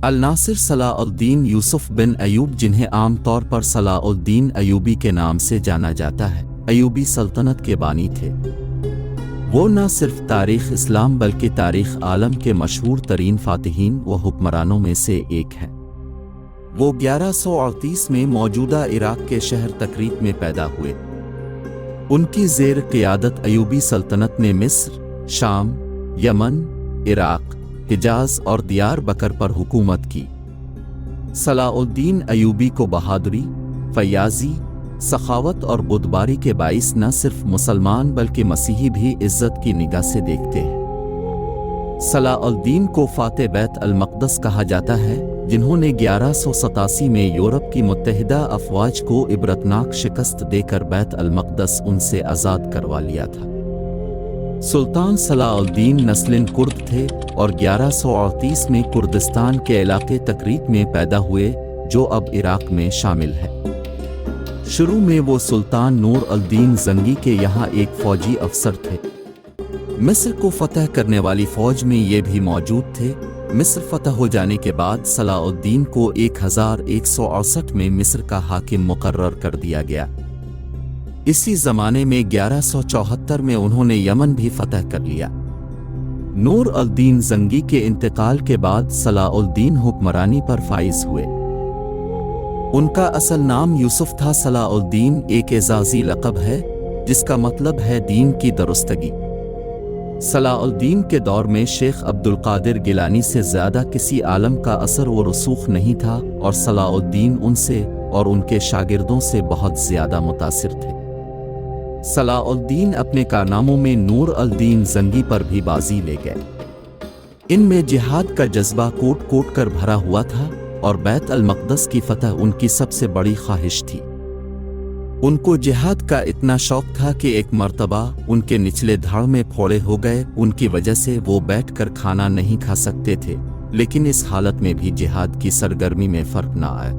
الناصر صلاح الدین یوسف بن ایوب، جنہیں عام طور پر صلاح الدین ایوبی کے نام سے جانا جاتا ہے، ایوبی سلطنت کے بانی تھے۔ وہ نہ صرف تاریخ اسلام بلکہ تاریخ عالم کے مشہور ترین فاتحین و حکمرانوں میں سے ایک ہیں۔ وہ 1138 میں موجودہ عراق کے شہر تکریت میں پیدا ہوئے۔ ان کی زیر قیادت ایوبی سلطنت نے مصر، شام، یمن، عراق، حجاز اور دیار بکر پر حکومت کی۔ صلاح الدین ایوبی کو بہادری، فیاضی، سخاوت اور بردباری کے باعث نہ صرف مسلمان بلکہ مسیحی بھی عزت کی نگاہ سے دیکھتے ہیں۔ صلاح الدین کو فاتح بیت المقدس کہا جاتا ہے، جنہوں نے 1187 میں یورپ کی متحدہ افواج کو عبرتناک شکست دے کر بیت المقدس ان سے آزاد کروا لیا تھا۔ سلطان صلاح الدین نسلاً کرد تھے اور 1138 میں کردستان کے علاقے تکریت میں پیدا ہوئے، جو اب عراق میں شامل ہے۔ شروع میں وہ سلطان نور الدین زنگی کے یہاں ایک فوجی افسر تھے۔ مصر کو فتح کرنے والی فوج میں یہ بھی موجود تھے۔ مصر فتح ہو جانے کے بعد صلاح الدین کو 1168 میں مصر کا حاکم مقرر کر دیا گیا۔ اسی زمانے میں 1174 میں انہوں نے یمن بھی فتح کر لیا۔ نور الدین زنگی کے انتقال کے بعد صلاح الدین حکمرانی پر فائز ہوئے۔ ان کا اصل نام یوسف تھا۔ صلاح الدین ایک اعزازی لقب ہے جس کا مطلب ہے دین کی درستگی۔ صلاح الدین کے دور میں شیخ عبد القادر گیلانی سے زیادہ کسی عالم کا اثر و رسوخ نہیں تھا، اور صلاح الدین ان سے اور ان کے شاگردوں سے بہت زیادہ متاثر تھے۔ صلاح الدین اپنے کارناموں میں نور الدین زنگی پر بھی بازی لے گئے۔ ان میں جہاد کا جذبہ کوٹ کوٹ کر بھرا ہوا تھا، اور بیت المقدس کی فتح ان کی سب سے بڑی خواہش تھی۔ ان کو جہاد کا اتنا شوق تھا کہ ایک مرتبہ ان کے نچلے دھڑ میں پھوڑے ہو گئے۔ ان کی وجہ سے وہ بیٹھ کر کھانا نہیں کھا سکتے تھے، لیکن اس حالت میں بھی جہاد کی سرگرمی میں فرق نہ آیا۔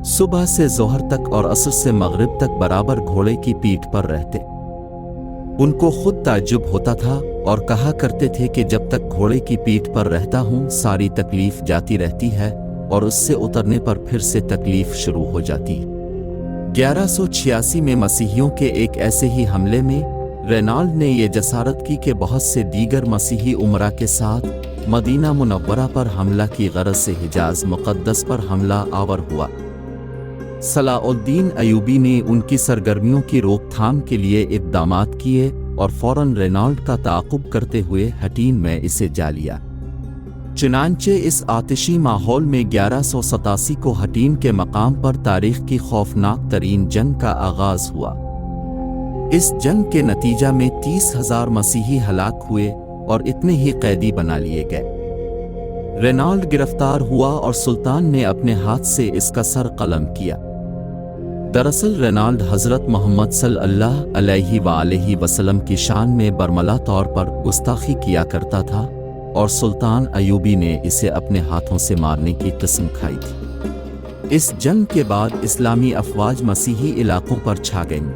صبح سے ظہر تک اور عصر سے مغرب تک برابر گھوڑے کی پیٹھ پر رہتے۔ ان کو خود تعجب ہوتا تھا اور کہا کرتے تھے کہ جب تک گھوڑے کی پیٹھ پر رہتا ہوں ساری تکلیف جاتی رہتی ہے، اور اس سے اترنے پر پھر سے تکلیف شروع ہو جاتی۔ 1186 میں مسیحیوں کے ایک ایسے ہی حملے میں رینالڈ نے یہ جسارت کی کہ بہت سے دیگر مسیحی امراء کے ساتھ مدینہ منورہ پر حملہ کی غرض سے حجاز مقدس پر حملہ آور ہوا۔ صلاح الدین ایوبی نے ان کی سرگرمیوں کی روک تھام کے لیے اقدامات کیے اور فوراً رینالڈ کا تعاقب کرتے ہوئے حٹین میں اسے جا لیا۔ چنانچہ اس آتشی ماحول میں 1187 کو حٹین کے مقام پر تاریخ کی خوفناک ترین جنگ کا آغاز ہوا۔ اس جنگ کے نتیجہ میں 30,000 مسیحی ہلاک ہوئے اور اتنے ہی قیدی بنا لیے گئے۔ رینالڈ گرفتار ہوا اور سلطان نے اپنے ہاتھ سے اس کا سر قلم کیا۔ دراصل رینالڈ حضرت محمد صلی اللہ علیہ وآلہ وسلم کی شان میں برملا طور پر گستاخی کیا کرتا تھا، اور سلطان ایوبی نے اسے اپنے ہاتھوں سے مارنے کی قسم کھائی تھی۔ اس جنگ کے بعد اسلامی افواج مسیحی علاقوں پر چھا گئیں۔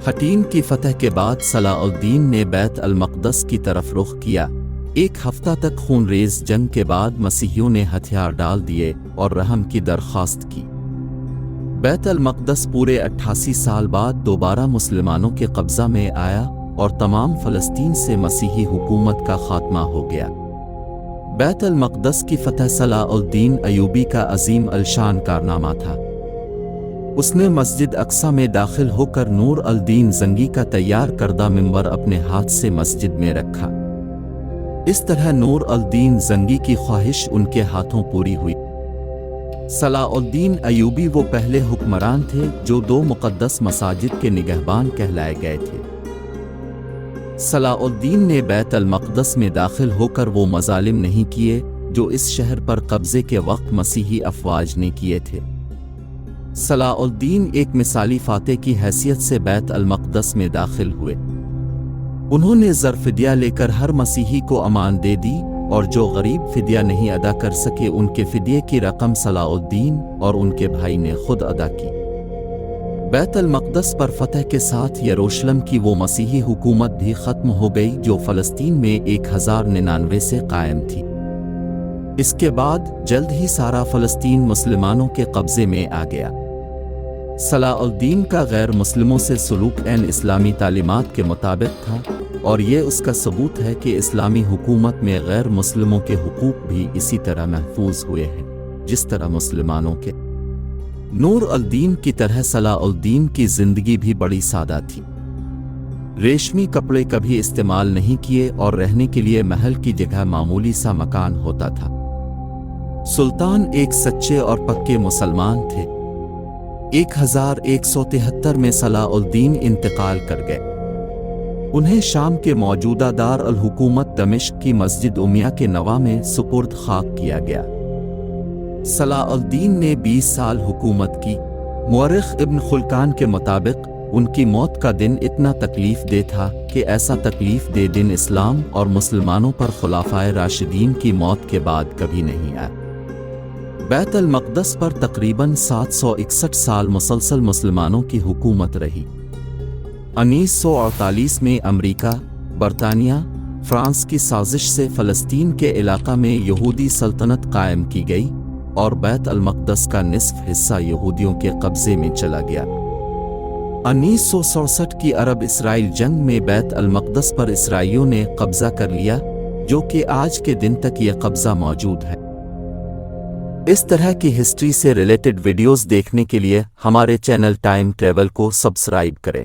حٹین کی فتح کے بعد صلاح الدین نے بیت المقدس کی طرف رخ کیا۔ ایک ہفتہ تک خونریز جنگ کے بعد مسیحیوں نے ہتھیار ڈال دیے اور رحم کی درخواست کی۔ بیت المقدس پورے 88 سال بعد دوبارہ مسلمانوں کے قبضہ میں آیا اور تمام فلسطین سے مسیحی حکومت کا خاتمہ ہو گیا۔ بیت المقدس کی فتح صلاح الدین ایوبی کا عظیم الشان کارنامہ تھا۔ اس نے مسجد اقصی میں داخل ہو کر نور الدین زنگی کا تیار کردہ منبر اپنے ہاتھ سے مسجد میں رکھا۔ اس طرح نور الدین زنگی کی خواہش ان کے ہاتھوں پوری ہوئی۔ صلاح الدین ایوبی وہ پہلے حکمران تھے جو 2 مقدس مساجد کے نگہبان کہلائے گئے تھے۔ صلاح الدین نے بیت المقدس میں داخل ہو کر وہ مظالم نہیں کیے جو اس شہر پر قبضے کے وقت مسیحی افواج نے کیے تھے۔ صلاح الدین ایک مثالی فاتح کی حیثیت سے بیت المقدس میں داخل ہوئے۔ انہوں نے زر فدیہ لے کر ہر مسیحی کو امان دے دی، اور جو غریب فدیہ نہیں ادا کر سکے ان کے فدیے کی رقم صلاح الدین اور ان کے بھائی نے خود ادا کی۔ بیت المقدس پر فتح کے ساتھ یروشلم کی وہ مسیحی حکومت بھی ختم ہو گئی جو فلسطین میں 1099 سے قائم تھی۔ اس کے بعد جلد ہی سارا فلسطین مسلمانوں کے قبضے میں آ گیا۔ صلاح الدین کا غیر مسلموں سے سلوک عین اسلامی تعلیمات کے مطابق تھا، اور یہ اس کا ثبوت ہے کہ اسلامی حکومت میں غیر مسلموں کے حقوق بھی اسی طرح محفوظ ہوئے ہیں جس طرح مسلمانوں کے۔ نور الدین کی طرح صلاح الدین کی زندگی بھی بڑی سادہ تھی۔ ریشمی کپڑے کبھی استعمال نہیں کیے اور رہنے کے لیے محل کی جگہ معمولی سا مکان ہوتا تھا۔ سلطان ایک سچے اور پکے مسلمان تھے۔ 1173 میں صلاح الدین انتقال کر گئے۔ انہیں شام کے موجودہ دار الحکومت دمشق کی مسجد امیہ کے نواح میں سپرد خاک کیا گیا۔ صلاح الدین نے 20 سال حکومت کی۔ مورخ ابن خلکان کے مطابق ان کی موت کا دن اتنا تکلیف دہ تھا کہ ایسا تکلیف دہ دن اسلام اور مسلمانوں پر خلفائے راشدین کی موت کے بعد کبھی نہیں آیا۔ بیت المقدس پر تقریباً 761 سال مسلسل مسلمانوں کی حکومت رہی۔ 1948 میں امریکہ، برطانیہ، فرانس کی سازش سے فلسطین کے علاقہ میں یہودی سلطنت قائم کی گئی اور بیت المقدس کا نصف حصہ یہودیوں کے قبضے میں چلا گیا۔ 1967 کی عرب اسرائیل جنگ میں بیت المقدس پر اسرائیلیوں نے قبضہ کر لیا، جو کہ آج کے دن تک یہ قبضہ موجود ہے۔ اس طرح کی ہسٹری سے ریلیٹڈ ویڈیوز دیکھنے کے لیے ہمارے چینل ٹائم ٹریول کو سبسکرائب کریں۔